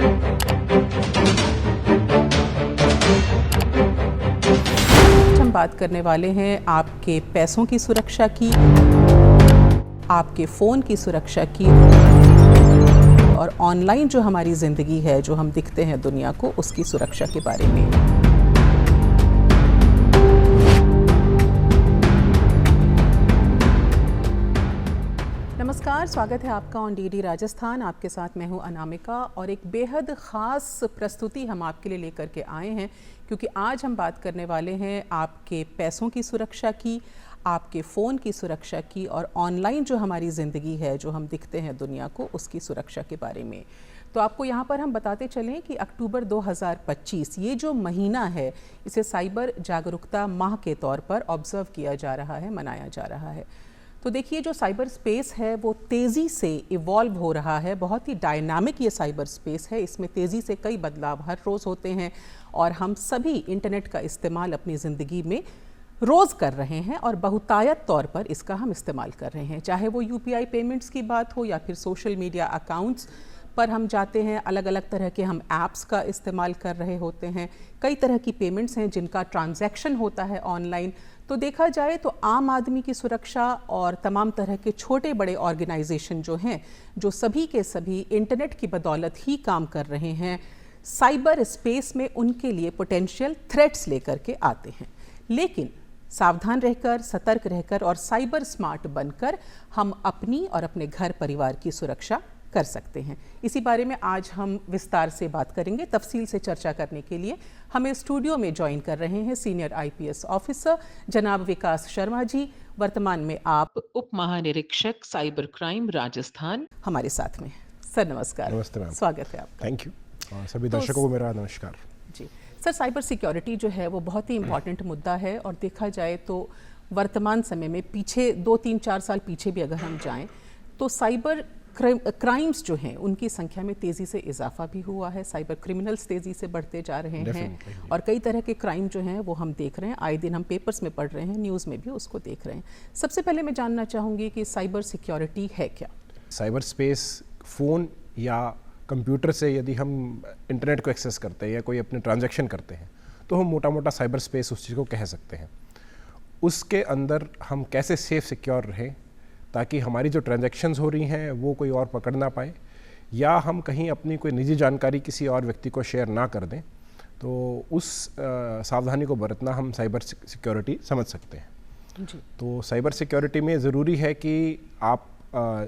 हम बात करने वाले हैं आपके पैसों की सुरक्षा की, आपके फ़ोन की सुरक्षा की और ऑनलाइन जो हमारी ज़िंदगी है, जो हम दिखते हैं दुनिया को, उसकी सुरक्षा के बारे में। नमस्कार, स्वागत है आपका ऑन डीडी राजस्थान। आपके साथ मैं हूं अनामिका और एक बेहद ख़ास प्रस्तुति हम आपके लिए लेकर के आए हैं, क्योंकि आज हम बात करने वाले हैं आपके पैसों की सुरक्षा की, आपके फ़ोन की सुरक्षा की और ऑनलाइन जो हमारी ज़िंदगी है, जो हम दिखते हैं दुनिया को, उसकी सुरक्षा के बारे में। तो आपको यहाँ पर हम बताते चलें कि अक्टूबर 2025 ये जो महीना है, इसे साइबर जागरूकता माह के तौर पर ऑब्ज़र्व किया जा रहा है, मनाया जा रहा है। तो देखिए, जो साइबर स्पेस है वो तेज़ी से इवॉल्व हो रहा है, बहुत ही डायनामिक ये साइबर स्पेस है। इसमें तेज़ी से कई बदलाव हर रोज़ होते हैं और हम सभी इंटरनेट का इस्तेमाल अपनी ज़िंदगी में रोज़ कर रहे हैं और बहुतायत तौर पर इसका हम इस्तेमाल कर रहे हैं। चाहे वो UPI पेमेंट्स की बात हो या फिर सोशल मीडिया अकाउंट्स पर हम जाते हैं, अलग अलग तरह के हम ऐप्स का इस्तेमाल कर रहे होते हैं। कई तरह की पेमेंट्स हैं जिनका ट्रांजैक्शन होता है ऑनलाइन। तो देखा जाए तो आम आदमी की सुरक्षा और तमाम तरह के छोटे बड़े ऑर्गेनाइजेशन जो हैं, जो सभी के सभी इंटरनेट की बदौलत ही काम कर रहे हैं, साइबर स्पेस में उनके लिए पोटेंशियल थ्रेट्स लेकर के आते हैं। लेकिन सावधान रहकर, सतर्क रहकर और साइबर स्मार्ट बनकर हम अपनी और अपने घर परिवार की सुरक्षा कर सकते हैं। इसी बारे में आज हम विस्तार से बात करेंगे। तफसील से चर्चा करने के लिए हमें स्टूडियो में ज्वाइन कर रहे हैं सीनियर IPS ऑफिसर जनाब विकास शर्मा जी। वर्तमान में आप उप महानिरीक्षक साइबर क्राइम राजस्थान हमारे साथ में। सर नमस्कार। नमस्ते मैम। स्वागत है आपका। Thank you. और सभी दर्शकों को मेरा नमस्कार जी। सर, साइबर सिक्योरिटी जो है वो बहुत ही इम्पॉर्टेंट मुद्दा है और देखा जाए तो वर्तमान समय में पीछे 2-3-4 साल पीछे भी अगर हम जाएं तो साइबर क्राइम्स जो हैं उनकी संख्या में तेज़ी से इजाफा भी हुआ है। साइबर क्रिमिनल्स तेज़ी से बढ़ते जा रहे हैं और कई तरह के क्राइम जो हैं वो हम देख रहे हैं, आए दिन हम पेपर्स में पढ़ रहे हैं, न्यूज़ में भी उसको देख रहे हैं। सबसे पहले मैं जानना चाहूँगी कि साइबर सिक्योरिटी है क्या? साइबर स्पेस फ़ोन या कंप्यूटर से यदि हम इंटरनेट को एक्सेस करते हैं या कोई अपने ट्रांजैक्शन करते हैं तो हम मोटा मोटा साइबर स्पेस उस चीज़ को कह सकते हैं। उसके अंदर हम कैसे सेफ सिक्योर रहें ताकि हमारी जो ट्रांजैक्शंस हो रही हैं वो कोई और पकड़ ना पाए या हम कहीं अपनी कोई निजी जानकारी किसी और व्यक्ति को शेयर ना कर दें, तो उस सावधानी को बरतना हम साइबर सिक्योरिटी समझ सकते हैं जी। तो साइबर सिक्योरिटी में ज़रूरी है कि आप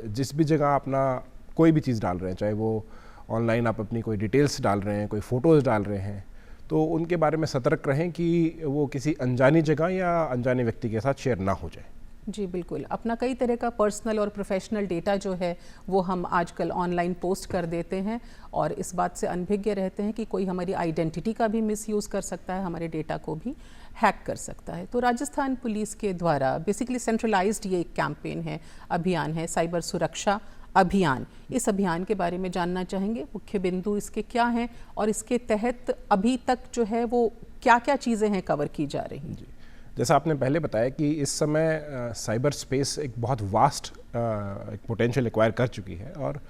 जिस भी जगह अपना कोई भी चीज़ डाल रहे हैं, चाहे वो ऑनलाइन आप अपनी कोई डिटेल्स डाल रहे हैं, कोई फ़ोटोज़ डाल रहे हैं, तो उनके बारे में सतर्क रहें कि वो किसी अनजानी जगह या अनजाने व्यक्ति के साथ शेयर ना हो जाए। जी बिल्कुल। अपना कई तरह का पर्सनल और प्रोफेशनल डेटा जो है वो हम आजकल ऑनलाइन पोस्ट कर देते हैं और इस बात से अनभिज्ञ रहते हैं कि कोई हमारी आइडेंटिटी का भी मिसयूज़ कर सकता है, हमारे डेटा को भी हैक कर सकता है। तो राजस्थान पुलिस के द्वारा बेसिकली सेंट्रलाइज्ड ये एक कैंपेन है, अभियान है, साइबर सुरक्षा अभियान। इस अभियान के बारे में जानना चाहेंगे, मुख्य बिंदु इसके क्या हैं और इसके तहत अभी तक जो है वो क्या क्या चीज़ें हैं कवर की जा रही हैं? जैसा आपने पहले बताया कि इस समय साइबर स्पेस एक बहुत वास्ट एक पोटेंशियल एक्वायर कर चुकी है और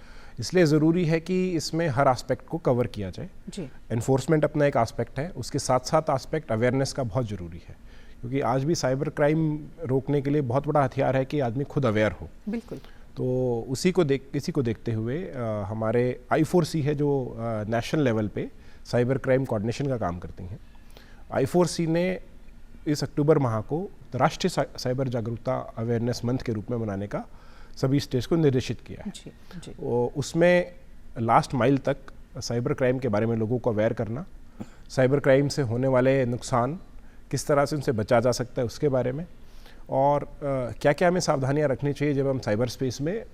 इसलिए ज़रूरी है कि इसमें हर एस्पेक्ट को कवर किया जाए जी। एनफोर्समेंट अपना एक एस्पेक्ट है, उसके साथ साथ एस्पेक्ट अवेयरनेस का बहुत ज़रूरी है, क्योंकि आज भी साइबर क्राइम रोकने के लिए बहुत बड़ा हथियार है कि आदमी खुद अवेयर हो। बिल्कुल। तो इसी को देखते हुए हमारे I4C है जो नेशनल लेवल पे साइबर क्राइम कोऑर्डिनेशन का काम करती हैं। I4C ने इस अक्टूबर माह को राष्ट्रीय साइबर जागरूकता अवेयरनेस मंथ के रूप में मनाने का सभी स्टेट्स को निर्देशित किया है जी। उसमें लास्ट माइल तक साइबर क्राइम के बारे में लोगों को अवेयर करना, साइबर क्राइम से होने वाले नुकसान, किस तरह से उनसे बचा जा सकता है उसके बारे में, और क्या क्या हमें सावधानियां रखनी चाहिए जब हम साइबर स्पेस में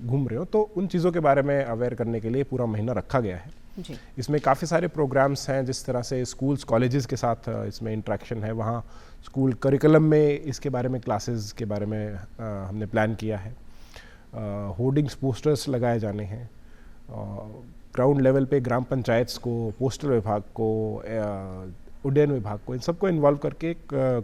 घूम रहे हो, तो उन चीज़ों के बारे में अवेयर करने के लिए पूरा महीना रखा गया है जी। इसमें काफ़ी सारे प्रोग्राम्स हैं, जिस तरह से स्कूल्स कॉलेजेस के साथ इसमें इंटरेक्शन है, वहाँ स्कूल करिकुलम में इसके बारे में क्लासेस के बारे में हमने प्लान किया है। होर्डिंग्स, पोस्टर्स लगाए जाने हैं, ग्राउंड लेवल पे ग्राम पंचायत्स को, पोस्टल विभाग को, उड्डयन विभाग को, इन सबको इन्वॉल्व करके एक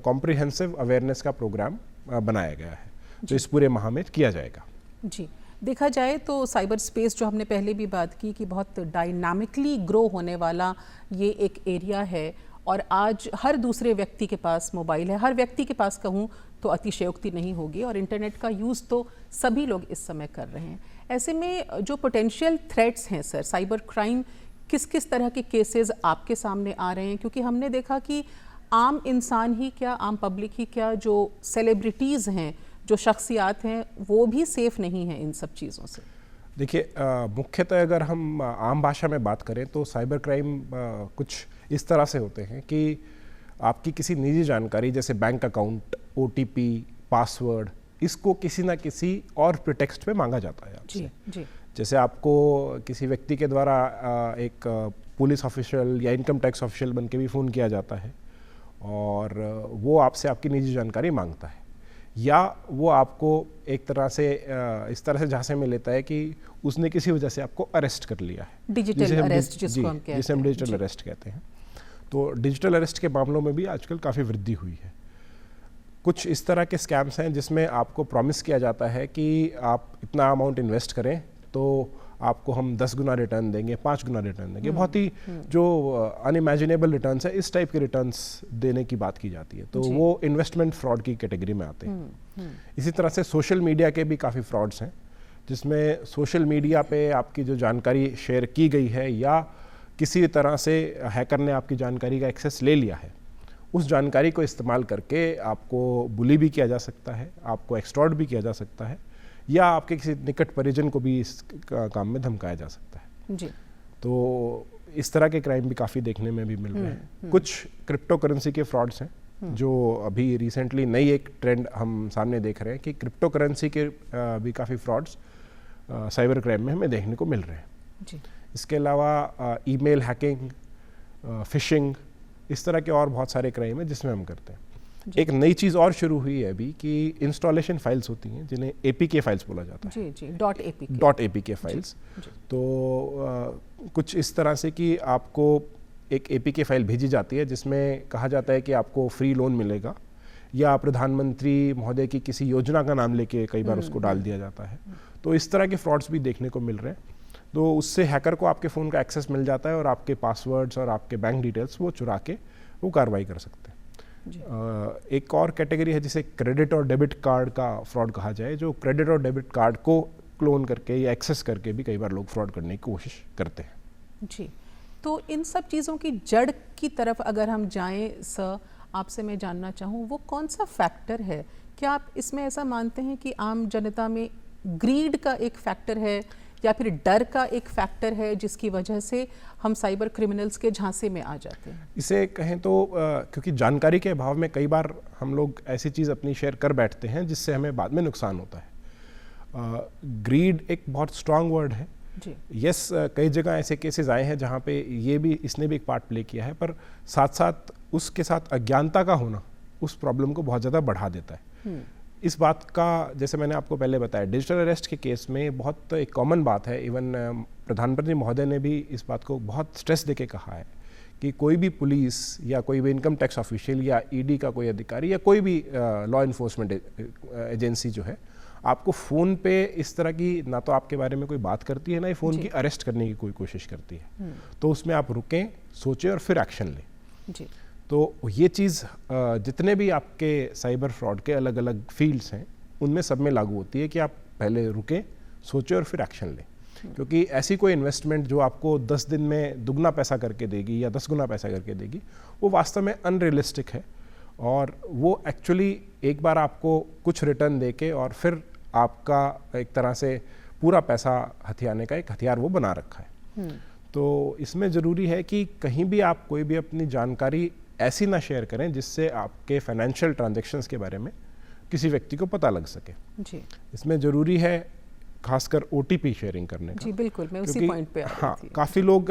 कॉम्प्रिहेंसिव अवेयरनेस का प्रोग्राम बनाया गया है जो इस पूरे माह में किया जाएगा जी। देखा जाए तो साइबर स्पेस, जो हमने पहले भी बात की कि बहुत डायनामिकली ग्रो होने वाला ये एक एरिया है, और आज हर दूसरे व्यक्ति के पास मोबाइल है, हर व्यक्ति के पास कहूँ तो अतिशयोक्ति नहीं होगी, और इंटरनेट का यूज़ तो सभी लोग इस समय कर रहे हैं। ऐसे में जो पोटेंशियल थ्रेट्स हैं सर, साइबर क्राइम, किस किस तरह के केसेस आपके सामने आ रहे हैं? क्योंकि हमने देखा कि आम इंसान ही क्या, आम पब्लिक ही क्या, जो सेलिब्रिटीज़ हैं, जो शख्सियात हैं, वो भी सेफ नहीं हैं इन सब चीज़ों से। देखिए, मुख्यतः अगर हम आम भाषा में बात करें तो साइबर क्राइम कुछ इस तरह से होते हैं कि आपकी किसी निजी जानकारी जैसे बैंक अकाउंट, OTP, पासवर्ड, इसको किसी ना किसी और प्रिटेक्स्ट पे मांगा जाता है आपसे। जी। जैसे आपको किसी व्यक्ति के द्वारा एक पुलिस ऑफिशियल या इनकम टैक्स ऑफिशियल बन के भी फ़ोन किया जाता है और वो आपसे आपकी निजी जानकारी मांगता है, या वो आपको एक तरह से इस तरह से झांसे में लेता है कि उसने किसी वजह से आपको अरेस्ट कर लिया है, डिजिटल अरेस्ट जिसको हम कहते हैं, जिसे हम डिजिटल अरेस्ट कहते हैं। तो डिजिटल अरेस्ट के मामलों में भी आजकल काफ़ी वृद्धि हुई है। कुछ इस तरह के स्कैम्स हैं जिसमें आपको प्रॉमिस किया जाता है कि आप इतना अमाउंट इन्वेस्ट करें तो आपको हम 10 गुना रिटर्न देंगे, 5 गुना रिटर्न देंगे। बहुत ही जो अनइमेजिनेबल रिटर्न्स है, इस टाइप के रिटर्न्स देने की बात की जाती है, तो वो इन्वेस्टमेंट फ्रॉड की कैटेगरी में आते हैं। इसी तरह से सोशल मीडिया के भी काफ़ी फ्रॉड्स हैं, जिसमें सोशल मीडिया पे आपकी जो जानकारी शेयर की गई है या किसी तरह से हैकर ने आपकी जानकारी का एक्सेस ले लिया है, उस जानकारी को इस्तेमाल करके आपको बुली भी किया जा सकता है, आपको एक्सटॉर्ट भी किया जा सकता है, या आपके किसी निकट परिजन को भी इस काम में धमकाया जा सकता है। जी। तो इस तरह के क्राइम भी काफ़ी देखने में भी मिल रहे हैं। कुछ क्रिप्टो करेंसी के फ्रॉड्स हैं जो अभी रिसेंटली नई एक ट्रेंड हम सामने देख रहे हैं कि क्रिप्टो करेंसी के भी काफ़ी फ्रॉड्स साइबर क्राइम में हमें देखने को मिल रहे हैं। जी। इसके अलावा ईमेल हैकिंग, फिशिंग, इस तरह के और बहुत सारे क्राइम हैं जिसमें हम करते हैं। एक नई चीज़ और शुरू हुई है अभी कि इंस्टॉलेशन फाइल्स होती हैं जिन्हें APK फाइल्स बोला जाता है। जी। .APK files. तो कुछ इस तरह से कि आपको एक APK फाइल भेजी जाती है जिसमें कहा जाता है कि आपको फ्री लोन मिलेगा, या प्रधानमंत्री महोदय की किसी योजना का नाम लेके कई बार उसको डाल दिया जाता है। तो इस तरह के फ्रॉड्स भी देखने को मिल रहे हैं। तो उससे हैकर को आपके फ़ोन का एक्सेस मिल जाता है और आपके पासवर्ड्स और आपके बैंक डिटेल्स वो चुरा के वो कार्रवाई कर सकते हैं। एक और कैटेगरी है जिसे क्रेडिट और डेबिट कार्ड का फ्रॉड कहा जाए, जो क्रेडिट और डेबिट कार्ड को क्लोन करके या एक्सेस करके भी कई बार लोग फ्रॉड करने की कोशिश करते हैं। जी। तो इन सब चीज़ों की जड़ की तरफ अगर हम जाएं सर, आपसे मैं जानना चाहूँ वो कौन सा फैक्टर है? क्या आप इसमें ऐसा मानते हैं कि आम जनता में ग्रीड का एक फैक्टर है या फिर डर का एक फैक्टर है जिसकी वजह से हम साइबर क्रिमिनल्स के झांसे में आ जाते हैं? इसे कहें तो क्योंकि जानकारी के अभाव में कई बार हम लोग ऐसी चीज़ अपनी शेयर कर बैठते हैं जिससे हमें बाद में नुकसान होता है। ग्रीड एक बहुत स्ट्रांग वर्ड है। जी। यस, कई जगह ऐसे केसेस आए हैं जहाँ पे ये भी, इसने भी एक पार्ट प्ले किया है, पर साथ साथ उसके साथ अज्ञानता का होना उस प्रॉब्लम को बहुत ज़्यादा बढ़ा देता है। इस बात का, जैसे मैंने आपको पहले बताया, डिजिटल अरेस्ट के केस में बहुत एक कॉमन बात है। इवन प्रधानमंत्री महोदय ने भी इस बात को बहुत स्ट्रेस देके कहा है कि कोई भी पुलिस या कोई भी इनकम टैक्स ऑफिशियल या ED का कोई अधिकारी या कोई भी लॉ इन्फोर्समेंट एजेंसी जो है, आपको फ़ोन पे इस तरह की ना तो आपके बारे में कोई बात करती है, ना ही फ़ोन की अरेस्ट करने की कोई कोशिश करती है। तो उसमें आप रुकें, सोचें और फिर एक्शन लें। जी। तो ये चीज़ जितने भी आपके साइबर फ्रॉड के अलग अलग फील्ड्स हैं उनमें सब में लागू होती है कि आप पहले रुकें, सोचें और फिर एक्शन लें। क्योंकि ऐसी कोई इन्वेस्टमेंट जो आपको 10 दिन में दुगना पैसा करके देगी या 10 गुना पैसा करके देगी, वो वास्तव में अनरियलिस्टिक है। और वो एक्चुअली एक बार आपको कुछ रिटर्न देके और फिर आपका एक तरह से पूरा पैसा हथियाने का एक हथियार वो बना रखा है। तो इसमें ज़रूरी है कि कहीं भी आप कोई भी अपनी जानकारी ऐसी ना शेयर करें जिससे आपके फाइनेंशियल ट्रांजैक्शंस के बारे में किसी व्यक्ति को पता लग सके। जी। इसमें ज़रूरी है खासकर OTP शेयरिंग करने का। जी बिल्कुल, मैं उसी पॉइंट पे आ रही थी। हाँ, काफ़ी लोग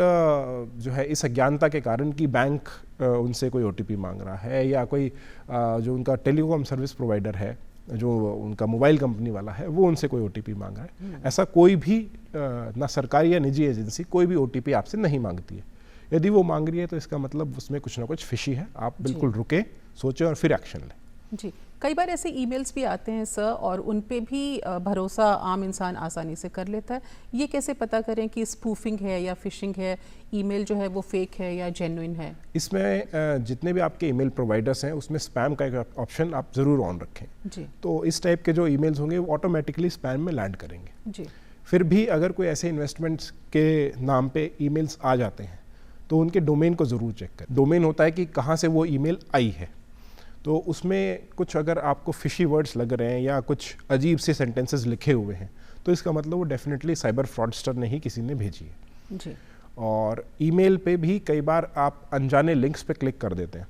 जो है इस अज्ञानता के कारण कि बैंक उनसे कोई OTP मांग रहा है, या कोई जो उनका टेलीकॉम सर्विस प्रोवाइडर है, जो उनका मोबाइल कंपनी वाला है, वो उनसे कोई OTP मांग रहा है। ऐसा कोई भी ना सरकारी या निजी एजेंसी कोई भी OTP आपसे नहीं मांगती है। यदि वो मांग रही है तो इसका मतलब उसमें कुछ ना कुछ फिशी है। आप बिल्कुल रुके, सोचें और फिर एक्शन लें। जी, कई बार ऐसे ईमेल्स भी आते हैं सर, और उन पे भी भरोसा आम इंसान आसानी से कर लेता है। ये कैसे पता करें कि स्पूफिंग है या फिशिंग है, ईमेल जो है वो फेक है या जेन्युइन है? इसमें जितने भी आपके ईमेल प्रोवाइडर्स हैं उसमें स्पैम का एक ऑप्शन आप ज़रूर ऑन रखें जी। तो इस टाइप के जो ईमेल्स होंगे वो ऑटोमेटिकली स्पैम में लैंड करेंगे जी। फिर भी अगर कोई ऐसे इन्वेस्टमेंट्स के नाम पे ईमेल्स आ जाते हैं तो उनके डोमेन को ज़रूर चेक करें। डोमेन होता है कि कहाँ से वो ईमेल आई है, तो उसमें कुछ अगर आपको फिशी वर्ड्स लग रहे हैं या कुछ अजीब से सेंटेंसेस लिखे हुए हैं तो इसका मतलब वो डेफिनेटली साइबर फ्रॉडस्टर ने ही किसी ने भेजी है। जी। और ईमेल पे भी कई बार आप अनजाने लिंक्स पे क्लिक कर देते हैं।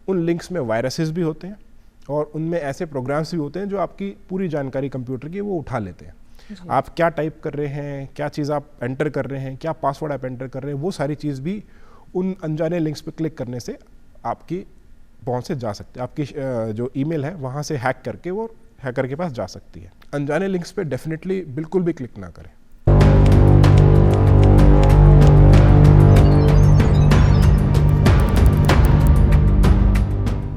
उन लिंक्स में वायरसेस भी होते हैं और उनमें ऐसे प्रोग्राम्स भी होते हैं जो आपकी पूरी जानकारी कंप्यूटर की वो उठा लेते हैं। आप क्या टाइप कर रहे हैं, क्या चीज़ आप एंटर कर रहे हैं, क्या पासवर्ड आप एंटर कर रहे हैं, वो सारी चीज़ भी उन अनजाने लिंक्स पे क्लिक करने से आपकी पहुंच से जा सकते हैं। आपकी जो ईमेल है वहाँ से हैक करके वो हैकर के पास जा सकती है। अनजाने लिंक्स पे डेफिनेटली बिल्कुल भी क्लिक ना करें।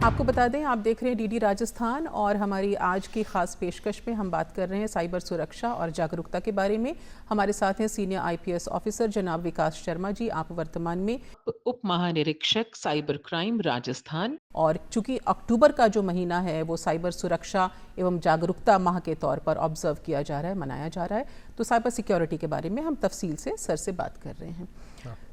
आपको बता दें, आप देख रहे हैं डीडी राजस्थान और हमारी आज की खास पेशकश में हम बात कर रहे हैं साइबर सुरक्षा और जागरूकता के बारे में। हमारे साथ हैं सीनियर आईपीएस ऑफिसर जनाब विकास शर्मा जी। आप वर्तमान में उप महानिरीक्षक साइबर क्राइम राजस्थान, और चूंकि अक्टूबर का जो महीना है वो साइबर सुरक्षा एवं जागरूकता माह के तौर पर ऑब्जर्व किया जा रहा है, मनाया जा रहा है, तो साइबर सिक्योरिटी के बारे में हम तफसील से सर से बात कर रहे हैं।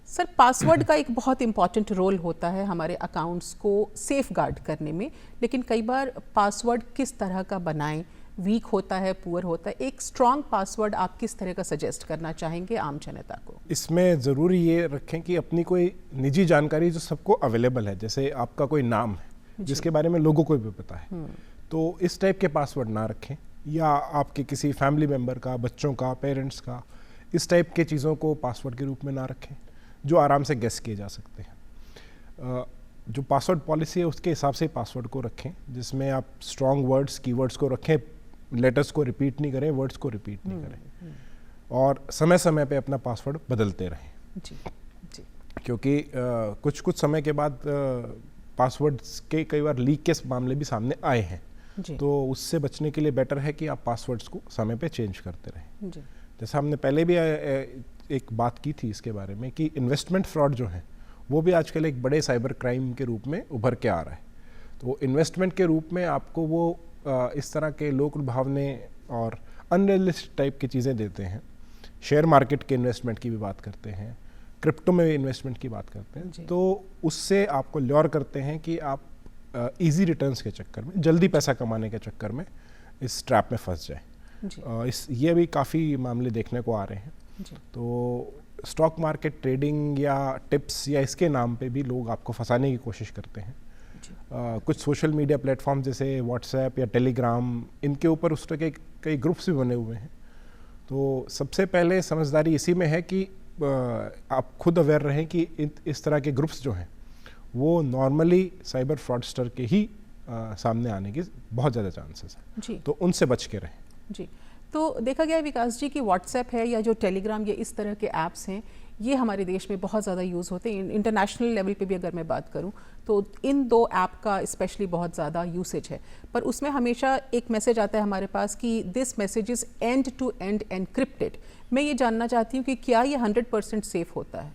सर, पासवर्ड का एक बहुत इंपॉर्टेंट रोल होता है हमारे अकाउंट्स को सेफ गार्ड करने में, लेकिन कई बार पासवर्ड किस तरह का बनाएं, वीक होता है, पुअर होता है। एक स्ट्रॉन्ग पासवर्ड आप किस तरह का सजेस्ट करना चाहेंगे आम जनता को? इसमें ज़रूरी ये रखें कि अपनी कोई निजी जानकारी जो सबको अवेलेबल है, जैसे आपका कोई नाम है जिसके बारे में लोगों को भी पता है, तो इस टाइप के पासवर्ड ना रखें, या आपके किसी फैमिली मेम्बर का, बच्चों का, पेरेंट्स का, इस टाइप के चीज़ों को पासवर्ड के रूप में ना रखें जो आराम से गेस किए जा सकते हैं। जो पासवर्ड पॉलिसी है उसके हिसाब से पासवर्ड को रखें, जिसमें आप स्ट्रॉन्ग वर्ड्स, कीवर्ड्स को रखें, लेटर्स को रिपीट नहीं करें, वर्ड्स को रिपीट नहीं करें, और समय समय पे अपना पासवर्ड बदलते रहें। जी जी। क्योंकि कुछ समय के बाद पासवर्ड्स के कई बार लीक के मामले भी सामने आए हैं, तो उससे बचने के लिए बेटर है कि आप पासवर्ड्स को समय पे चेंज करते रहें। जैसे हमने पहले भी एक बात की थी इसके बारे में कि इन्वेस्टमेंट फ्रॉड जो है वो भी आजकल एक बड़े साइबर क्राइम के रूप में उभर के आ रहा है। तो इन्वेस्टमेंट के रूप में आपको वो इस तरह के लोक लुभावने और अनरियलिस्टिक टाइप की चीज़ें देते हैं। शेयर मार्केट के इन्वेस्टमेंट की भी बात करते हैं, क्रिप्टो में इन्वेस्टमेंट की बात करते हैं, तो उससे आपको ल्योर करते हैं कि आप इजी रिटर्न्स के चक्कर में, जल्दी पैसा कमाने के चक्कर में इस ट्रैप में फंस जाए। ये भी काफ़ी मामले देखने को आ रहे हैं। तो स्टॉक मार्केट ट्रेडिंग या टिप्स या इसके नाम पे भी लोग आपको फंसाने की कोशिश करते हैं। कुछ सोशल मीडिया प्लेटफॉर्म जैसे व्हाट्सएप या टेलीग्राम, इनके ऊपर उस तरह के कई ग्रुप्स भी बने हुए हैं। तो सबसे पहले समझदारी इसी में है कि आप खुद अवेयर रहें कि इस तरह के ग्रुप्स जो हैं वो नॉर्मली साइबर फ्रॉडस्टर के ही सामने आने के बहुत ज़्यादा चांसेस हैं, तो उनसे बच के रहें। जी, तो देखा गया है विकास जी कि व्हाट्सएप है या जो टेलीग्राम, ये इस तरह के ऐप्स हैं, ये हमारे देश में बहुत ज़्यादा यूज़ होते हैं। इंटरनेशनल लेवल पे भी अगर मैं बात करूं तो इन दो ऐप का स्पेशली बहुत ज़्यादा यूसेज है, पर उसमें हमेशा एक मैसेज आता है हमारे पास कि this message is end to end encrypted. मैं ये जानना चाहती हूँ कि क्या ये 100% सेफ होता है?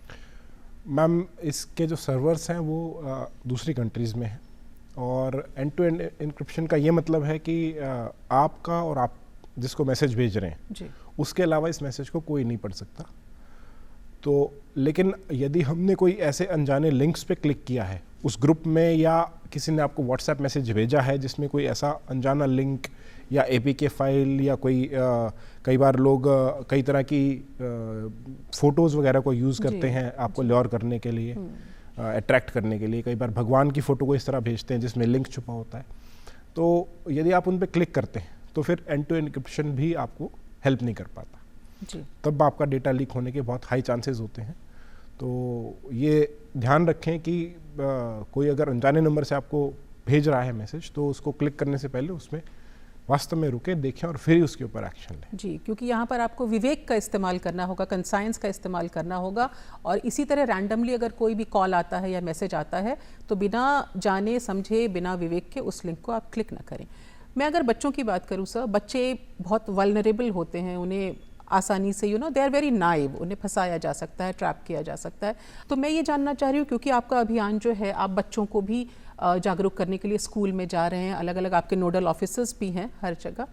मैम, इसके जो सर्वर्स हैं वो दूसरी कंट्रीज़ में हैं, और एंड टू एंड एनक्रिप्शन का ये मतलब है कि आपका और आप जिसको मैसेज भेज रहे हैं उसके अलावा इस मैसेज को कोई नहीं पढ़ सकता। तो लेकिन यदि हमने कोई ऐसे अनजाने लिंक्स पे क्लिक किया है उस ग्रुप में, या किसी ने आपको व्हाट्सएप मैसेज भेजा है जिसमें कोई ऐसा अनजाना लिंक या एपीके फाइल या कोई कई बार लोग कई तरह की फ़ोटोज़ वगैरह को यूज़ करते हैं आपको ल्योर करने के लिए, अट्रैक्ट करने के लिए। कई बार भगवान की फ़ोटो को इस तरह भेजते हैं जिसमें लिंक छुपा होता है। तो यदि आप उन पर क्लिक करते हैं तो फिर एंड टू एनक्रिप्शन भी आपको हेल्प नहीं कर पाता जी। तब आपका डेटा लीक होने के बहुत हाई चांसेस होते हैं। तो ये ध्यान रखें कि कोई अगर अनजाने नंबर से आपको भेज रहा है मैसेज तो उसको क्लिक करने से पहले उसमें वास्तव में रुकें, देखें और फिर उसके ऊपर एक्शन लें। जी, क्योंकि यहाँ पर आपको विवेक का इस्तेमाल करना होगा, कंसाइंस का इस्तेमाल करना होगा। और इसी तरह रैंडमली अगर कोई भी कॉल आता है या मैसेज आता है तो बिना जाने समझे, बिना विवेक के उस लिंक को आप क्लिक ना करें। मैं अगर बच्चों की बात करूँ सर, बच्चे बहुत वल्नरेबल होते हैं, उन्हें आसानी से दे आर वेरी नाइव, उन्हें फंसाया जा सकता है, ट्रैप किया जा सकता है। तो मैं ये जानना चाह रही हूँ, क्योंकि आपका अभियान जो है, आप बच्चों को भी जागरूक करने के लिए स्कूल में जा रहे हैं, अलग अलग आपके नोडल ऑफिसर्स भी हैं हर जगह,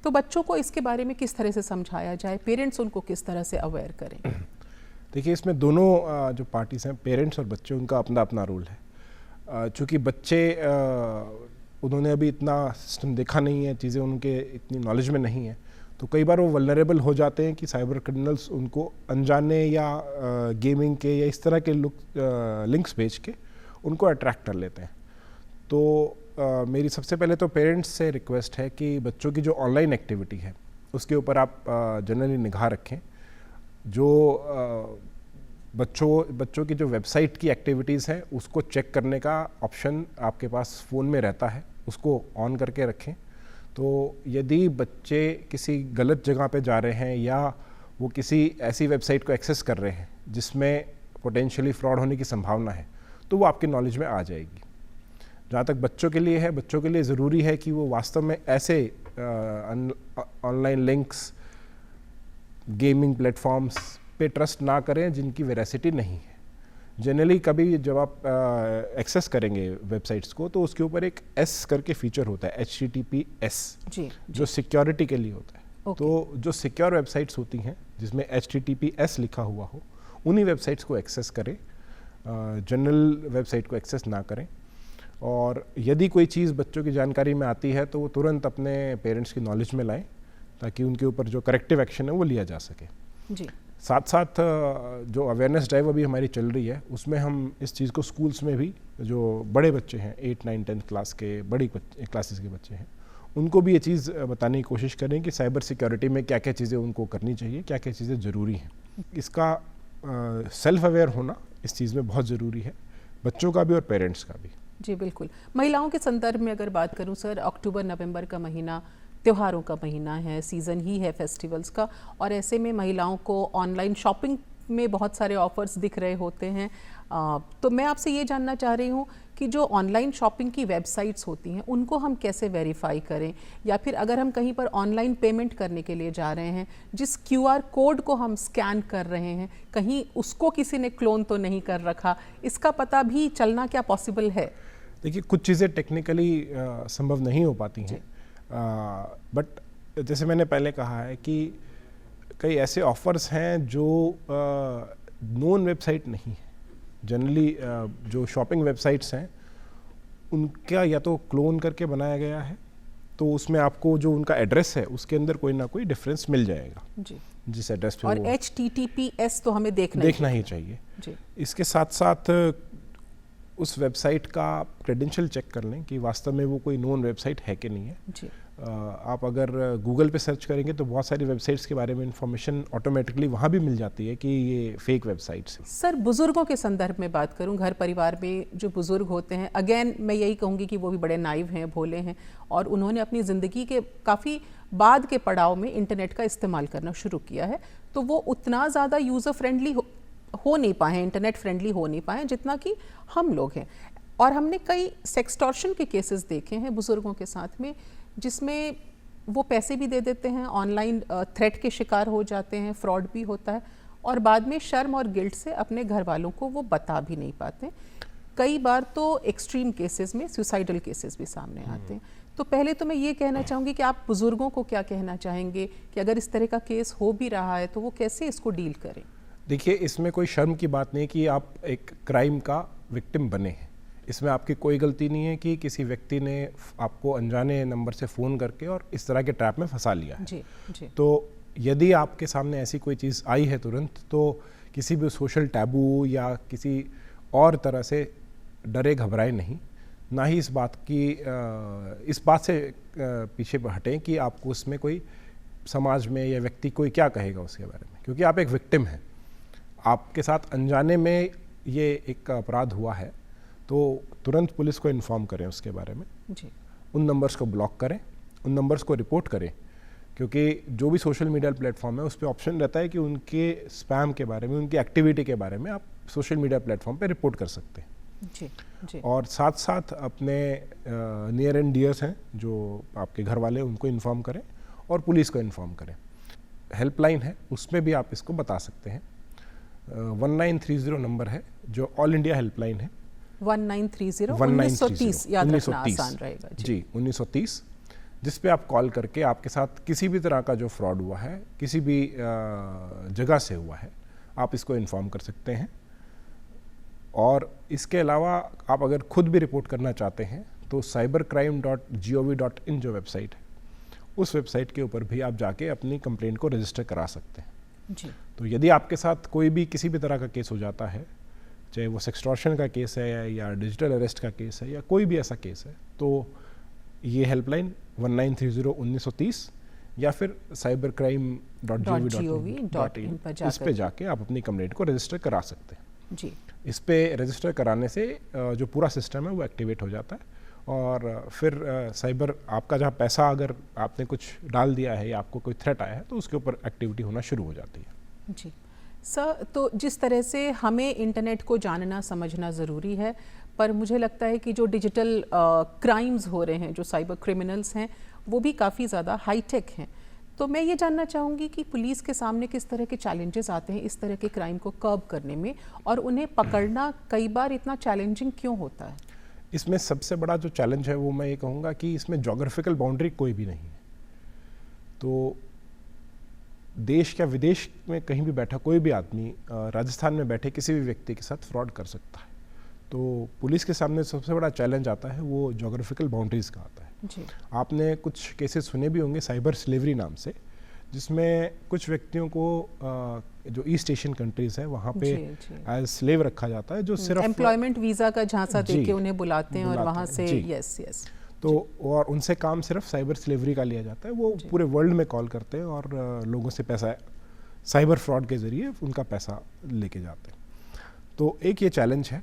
तो बच्चों को इसके बारे में किस तरह से समझाया जाए, पेरेंट्स उनको किस तरह से अवेयर करें? देखिए, इसमें दोनों जो पार्टीज हैं, पेरेंट्स और बच्चे, उनका अपना अपना रोल है। चूँकि बच्चे उन्होंने अभी इतना सिस्टम देखा नहीं है, चीज़ें उनके इतनी नॉलेज में नहीं है, तो कई बार वो वल्नरेबल हो जाते हैं कि साइबर क्रिमिनल्स उनको अनजाने या गेमिंग के या इस तरह के लिंक्स भेज के उनको अट्रैक्ट कर लेते हैं। तो मेरी सबसे पहले तो पेरेंट्स से रिक्वेस्ट है कि बच्चों की जो ऑनलाइन एक्टिविटी है उसके ऊपर आप जनरली निगाह रखें। जो बच्चों की जो वेबसाइट की एक्टिविटीज़ हैं उसको चेक करने का ऑप्शन आपके पास फ़ोन में रहता है, उसको ऑन करके रखें। तो यदि बच्चे किसी गलत जगह पे जा रहे हैं या वो किसी ऐसी वेबसाइट को एक्सेस कर रहे हैं जिसमें पोटेंशियली फ्रॉड होने की संभावना है, तो वो आपकी नॉलेज में आ जाएगी। जहाँ तक बच्चों के लिए है, बच्चों के लिए ज़रूरी है कि वो वास्तव में ऐसे ऑनलाइन लिंक्स, गेमिंग प्लेटफॉर्म्स पे ट्रस्ट ना करें जिनकी वेरासिटी नहीं है। जनरली कभी जब आप एक्सेस करेंगे वेबसाइट्स को तो उसके ऊपर एक एस करके फीचर होता है, HTTPS, जो सिक्योरिटी के लिए होता है। तो जो सिक्योर वेबसाइट्स होती हैं जिसमें HTTPS लिखा हुआ हो, उन्हीं वेबसाइट्स को एक्सेस करें, जनरल वेबसाइट को एक्सेस ना करें। और यदि कोई चीज़ बच्चों की जानकारी में आती है तो वो तुरंत अपने पेरेंट्स की नॉलेज में लाएं ताकि उनके ऊपर जो करेक्टिव एक्शन है वो लिया जा सके। जी। साथ साथ जो अवेयरनेस ड्राइव अभी हमारी चल रही है उसमें हम इस चीज़ को स्कूल्स में भी, जो बड़े बच्चे हैं 8, 9, 10 क्लास के, बड़ी क्लासेस के बच्चे हैं, उनको भी ये चीज़ बताने की कोशिश करें कि साइबर सिक्योरिटी में क्या क्या चीज़ें उनको करनी चाहिए, क्या क्या चीज़ें ज़रूरी हैं। इसका सेल्फ अवेयर होना इस चीज़ में बहुत ज़रूरी है, बच्चों का भी और पेरेंट्स का भी। जी बिल्कुल। महिलाओं के संदर्भ में अगर बात करूं सर, अक्टूबर नवंबर का महीना त्योहारों का महीना है, सीज़न ही है फेस्टिवल्स का, और ऐसे में महिलाओं को ऑनलाइन शॉपिंग में बहुत सारे ऑफर्स दिख रहे होते हैं। तो मैं आपसे ये जानना चाह रही हूँ कि जो ऑनलाइन शॉपिंग की वेबसाइट्स होती हैं उनको हम कैसे वेरीफाई करें, या फिर अगर हम कहीं पर ऑनलाइन पेमेंट करने के लिए जा रहे हैं, जिस QR कोड को हम स्कैन कर रहे हैं, कहीं उसको किसी ने क्लोन तो नहीं कर रखा, इसका पता भी चलना क्या पॉसिबल है? देखिए, कुछ चीज़ें टेक्निकली संभव नहीं हो पाती हैं, बट जैसे मैंने पहले कहा है कि कई ऐसे ऑफर्स हैं जो नोन वेबसाइट नहीं है। जनरली जो शॉपिंग वेबसाइट्स हैं उनका या तो क्लोन करके बनाया गया है, तो उसमें आपको जो उनका एड्रेस है उसके अंदर कोई ना कोई डिफरेंस मिल जाएगा जी, जिस एड्रेस पे। और HTTPS तो हमें देखना ही चाहिए जी। इसके साथ साथ उस वेबसाइट का क्रेडेंशियल चेक कर लें कि वास्तव में वो कोई नोन वेबसाइट है कि नहीं है जी। आप अगर गूगल पे सर्च करेंगे तो बहुत सारी वेबसाइट्स के बारे में इंफॉर्मेशन ऑटोमेटिकली वहाँ भी मिल जाती है कि ये फेक वेबसाइट्स हैं। सर, बुजुर्गों के संदर्भ में बात करूँ, घर परिवार में जो बुजुर्ग होते हैं, अगेन मैं यही कहूँगी कि वो भी बड़े नाइव हैं, भोले हैं, और उन्होंने अपनी ज़िंदगी के काफ़ी बाद के पड़ाव में इंटरनेट का इस्तेमाल करना शुरू किया है, तो वो उतना ज़्यादा यूज़र फ्रेंडली हो नहीं पाए, इंटरनेट फ्रेंडली हो नहीं पाए जितना कि हम लोग हैं। और हमने कई सेक्सटॉर्शन के केसेस देखे हैं बुजुर्गों के साथ में, जिसमें वो पैसे भी दे देते हैं, ऑनलाइन थ्रेट के शिकार हो जाते हैं, फ्रॉड भी होता है, और बाद में शर्म और गिल्ट से अपने घर वालों को वो बता भी नहीं पाते। कई बार तो एक्सट्रीम केसेस में सुसाइडल केसेस भी सामने आते हैं। तो पहले तो मैं ये कहना चाहूँगी कि आप बुजुर्गों को क्या कहना चाहेंगे कि अगर इस तरह का केस हो भी रहा है तो वो कैसे इसको डील करें? देखिए, इसमें कोई शर्म की बात नहीं कि आप एक क्राइम का विक्टिम बने हैं। इसमें आपकी कोई गलती नहीं है कि किसी व्यक्ति ने आपको अनजाने नंबर से फ़ोन करके और इस तरह के ट्रैप में फंसा लिया है। जी। तो यदि आपके सामने ऐसी कोई चीज़ आई है तुरंत, तो किसी भी सोशल टैबू या किसी और तरह से डरे घबराए नहीं, ना ही इस बात से पीछे हटें कि आपको उसमें कोई समाज में या व्यक्ति कोई क्या कहेगा उसके बारे में, क्योंकि आप एक विक्टिम हैं। आपके साथ अनजाने में ये एक अपराध हुआ है तो तुरंत पुलिस को इन्फॉर्म करें उसके बारे में जी। उन नंबर्स को ब्लॉक करें उन नंबर्स को रिपोर्ट करें, क्योंकि जो भी सोशल मीडिया प्लेटफॉर्म है उस पर ऑप्शन रहता है कि उनके स्पैम के बारे में, उनकी एक्टिविटी के बारे में आप सोशल मीडिया प्लेटफॉर्म पे रिपोर्ट कर सकते हैं। जी। और साथ साथ अपने नियर एंड डियर्स हैं जो आपके घर वाले, उनको इन्फॉर्म करें और पुलिस को इन्फॉर्म करें। हेल्पलाइन है, उसमें भी आप इसको बता सकते हैं। 1930 नंबर है जो ऑल इंडिया हेल्पलाइन है। 1930 याद रखना आसान रहेगा। जी 1930, जिस पे आप कॉल करके आपके साथ किसी भी तरह का जो फ्रॉड हुआ है, किसी भी जगह से हुआ है, आप इसको इन्फॉर्म कर सकते हैं। और इसके अलावा आप अगर खुद भी रिपोर्ट करना चाहते हैं तो cybercrime.gov.in जो वेबसाइट है, उस वेबसाइट के ऊपर भी आप जाके अपनी कंप्लेंट को रजिस्टर करा सकते हैं। जी। तो यदि आपके साथ कोई भी किसी भी तरह का केस हो जाता है, चाहे वो सेक्सटॉर्शन का केस है या डिजिटल अरेस्ट का केस है या कोई भी ऐसा केस है, तो ये हेल्पलाइन 1930 या फिर cybercrime.gov.in इस पे जाके आप अपनी कंप्लेंट को रजिस्टर करा सकते हैं। जी। इस पे रजिस्टर कराने से जो पूरा सिस्टम है वो एक्टिवेट हो जाता है, और फिर साइबर आपका जहाँ पैसा अगर आपने कुछ डाल दिया है या आपको कोई थ्रेट आया है तो उसके ऊपर एक्टिविटी होना शुरू हो जाती है। जी सर, तो जिस तरह से हमें इंटरनेट को जानना समझना ज़रूरी है, पर मुझे लगता है कि जो डिजिटल क्राइम्स हो रहे हैं, जो साइबर क्रिमिनल्स हैं, वो भी काफ़ी ज़्यादा हाईटेक हैं। तो मैं ये जानना चाहूँगी कि पुलिस के सामने किस तरह के चैलेंजेस आते हैं इस तरह के क्राइम को कर्ब करने में, और उन्हें पकड़ना कई बार इतना चैलेंजिंग क्यों होता है? इसमें सबसे बड़ा जो चैलेंज है वो मैं ये कहूँगा कि इसमें जोग्राफिकल बाउंड्री कोई भी नहीं है। तो देश या विदेश में कहीं भी बैठा कोई भी आदमी राजस्थान में बैठे किसी भी व्यक्ति के साथ फ्रॉड कर सकता है। तो पुलिस के सामने सबसे बड़ा चैलेंज आता है वो जोग्राफिकल बाउंड्रीज का आता है। जी। आपने कुछ केसेस सुने भी होंगे साइबर स्लेवरी नाम से, जिसमें कुछ व्यक्तियों को जो ईस्ट एशियन कंट्रीज है वहाँ पे एज स्लेव रखा जाता है, जो सिर्फ एम्प्लॉयमेंट वीज़ा का झांसा देके उन्हें बुलाते हैं और वहाँ से यस तो और उनसे काम सिर्फ साइबर स्लेवरी का लिया जाता है। वो पूरे वर्ल्ड में कॉल करते हैं और लोगों से पैसा साइबर फ्रॉड के ज़रिए उनका पैसा लेके जाते हैं। तो एक ये चैलेंज है।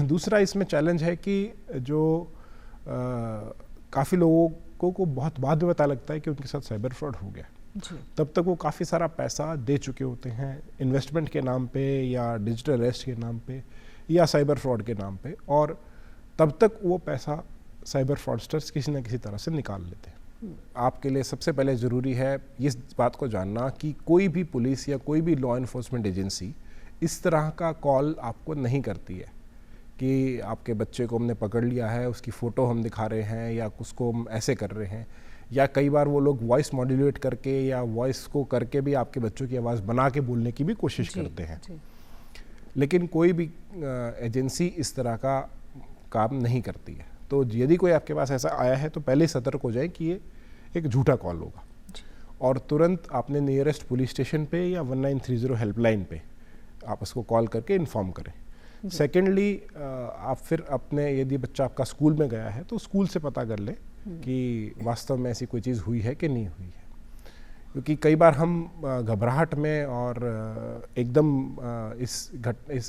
दूसरा इसमें चैलेंज है कि जो काफ़ी लोगों को बहुत बाद में पता लगता है कि उनके साथ साइबर फ्रॉड हो गया। तब तक वो काफ़ी सारा पैसा दे चुके होते हैं इन्वेस्टमेंट के नाम पे या डिजिटल अरेस्ट के नाम पे या साइबर फ्रॉड के नाम पे, और तब तक वो पैसा साइबर फ्रॉडस्टर्स किसी न किसी तरह से निकाल लेते हैं। आपके लिए सबसे पहले ज़रूरी है इस बात को जानना कि कोई भी पुलिस या कोई भी लॉ इन्फोर्समेंट एजेंसी इस तरह का कॉल आपको नहीं करती है कि आपके बच्चे को हमने पकड़ लिया है, उसकी फ़ोटो हम दिखा रहे हैं या उसको हम ऐसे कर रहे हैं, या कई बार वो लोग वॉइस मॉड्यूलेट करके या वॉइस को करके भी आपके बच्चों की आवाज़ बना के बोलने की भी कोशिश करते हैं। लेकिन कोई भी एजेंसी इस तरह का काम नहीं करती है। तो यदि कोई आपके पास ऐसा आया है तो पहले सतर्क हो जाए कि ये एक झूठा कॉल होगा, और तुरंत आपने नियरेस्ट पुलिस स्टेशन पे या 1930 हेल्पलाइन पे आप उसको कॉल करके इन्फॉर्म करें। सेकेंडली आप फिर अपने, यदि बच्चा आपका स्कूल में गया है तो स्कूल से पता कर लें कि वास्तव में ऐसी कोई चीज़ हुई है कि नहीं हुई है, क्योंकि कई बार हम घबराहट में और एकदम इस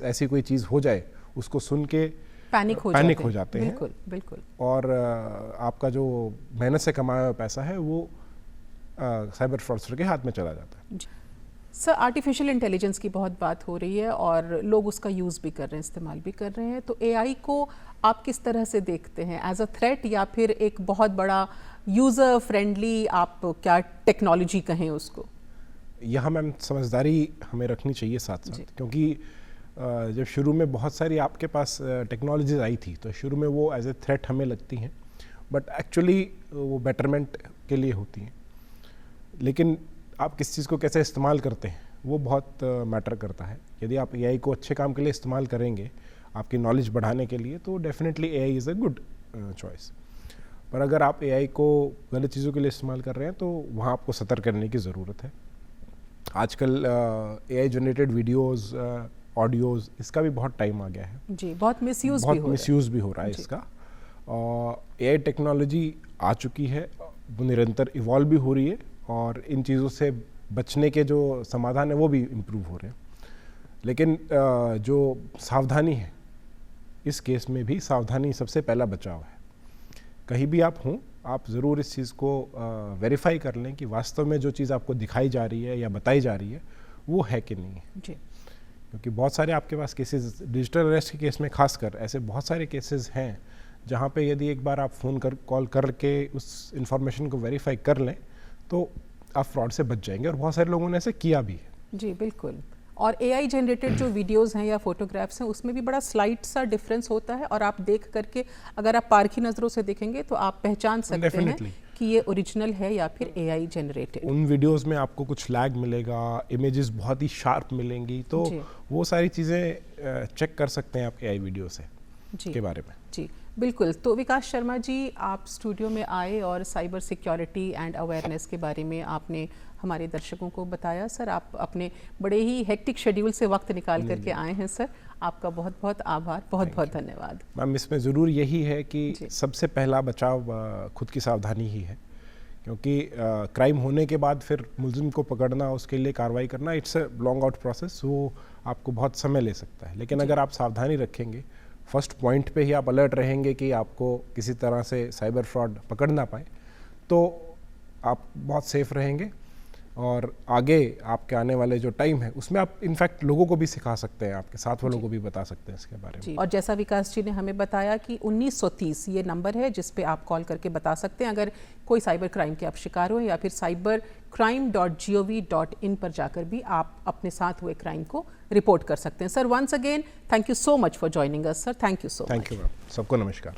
ऐसी कोई चीज़ हो जाए उसको सुन के पैनिक हो जाते हैं। बिल्कुल। और आपका जो मेहनत से कमाया हुआ पैसा है वो साइबर फ्रॉडस्टर के हाथ में चला जाता है। सर, आर्टिफिशियल इंटेलिजेंस की बहुत बात हो रही है और लोग उसका यूज़ भी कर रहे हैं, इस्तेमाल भी कर रहे हैं। तो एआई को आप किस तरह से देखते हैं, एज अ थ्रेट या फिर एक बहुत बड़ा यूज़र फ्रेंडली, आप क्या टेक्नोलॉजी कहें उसको? यहाँ मैम समझदारी हमें रखनी चाहिए साथ साथ, क्योंकि जब शुरू में बहुत सारी आपके पास टेक्नोलॉजीज आई थी तो शुरू में वो एज ए थ्रेट हमें लगती हैं, बट एक्चुअली वो बेटरमेंट के लिए होती हैं। लेकिन आप किस चीज़ को कैसे इस्तेमाल करते हैं वो बहुत मैटर करता है। यदि आप एआई को अच्छे काम के लिए इस्तेमाल करेंगे, आपकी नॉलेज बढ़ाने के लिए, तो definitely AI is a good choice. पर अगर आप एआई को गलत चीज़ों के लिए इस्तेमाल कर रहे हैं तो वहाँ आपको सतर्क करने की ज़रूरत है। आजकल एआई जनरेटेड वीडियोज़, ऑडियोज़, इसका भी बहुत टाइम आ गया है जी, बहुत मिसयूज़ भी हो रहा है इसका। एआई टेक्नोलॉजी आ चुकी है, वो निरंतर इवॉल्व भी हो रही है और इन चीज़ों से बचने के जो समाधान है वो भी इम्प्रूव हो रहे हैं। लेकिन जो सावधानी है, इस केस में भी सावधानी सबसे पहला बचाव है। कहीं भी आप हों, आप ज़रूर इस चीज़ को वेरीफाई कर लें कि वास्तव में जो चीज़ आपको दिखाई जा रही है या बताई जा रही है वो है कि नहीं है जी। क्योंकि बहुत सारे आपके पास केसेस, डिजिटल अरेस्ट के केस में खासकर ऐसे बहुत सारे केसेस हैं जहाँ पे यदि एक बार आप कॉल करके उस इंफॉर्मेशन को वेरीफाई कर लें तो आप फ्रॉड से बच जाएंगे, और बहुत सारे लोगों ने ऐसे किया भी है। जी बिल्कुल। और AI जनरेटेड जो वीडियोस हैं या फोटोग्राफ्स हैं उसमें भी बड़ा स्लाइट सा डिफरेंस होता है, और आप देख करके अगर आप पारखी नज़रों से देखेंगे तो आप पहचान सकते हैं कि ये ओरिजिनल है या फिर AI जनरेटेड। उन वीडियोस में आपको कुछ लैग मिलेगा, इमेजेस बहुत ही शार्प मिलेंगी, तो वो सारी चीज़ें चेक कर सकते हैं आप AI वीडियो से के बारे में। जी बिल्कुल। तो विकास शर्मा जी, आप स्टूडियो में आए और साइबर सिक्योरिटी एंड अवेयरनेस के बारे में आपने हमारे दर्शकों को बताया। सर, आप अपने बड़े ही हेक्टिक शेड्यूल से वक्त निकाल करके आए हैं सर, आपका बहुत बहुत आभार, बहुत बहुत धन्यवाद। मैम, इसमें ज़रूर यही है कि सबसे पहला बचाव खुद की सावधानी ही है, क्योंकि क्राइम होने के बाद फिर मुलजिम को पकड़ना, उसके लिए कार्रवाई करना, it's a long out process, वो आपको बहुत समय ले सकता है। लेकिन अगर आप सावधानी रखेंगे, फर्स्ट पॉइंट पे ही आप अलर्ट रहेंगे कि आपको किसी तरह से साइबर फ्रॉड पकड़ ना पाए, तो आप बहुत सेफ रहेंगे, और आगे आपके आने वाले जो टाइम है उसमें आप इनफैक्ट लोगों को भी सिखा सकते हैं, आपके साथ वालों को भी बता सकते हैं इसके बारे में। और जैसा विकास जी ने हमें बताया कि 1930 ये नंबर है जिस पे आप कॉल करके बता सकते हैं अगर कोई साइबर क्राइम के आप शिकार हो, या फिर cybercrime.gov.in पर जाकर भी आप अपने साथ हुए क्राइम को रिपोर्ट कर सकते हैं। Sir, once again thank you so much for joining us sir, thank you so much. Thank you ma'am, सबको नमस्कार।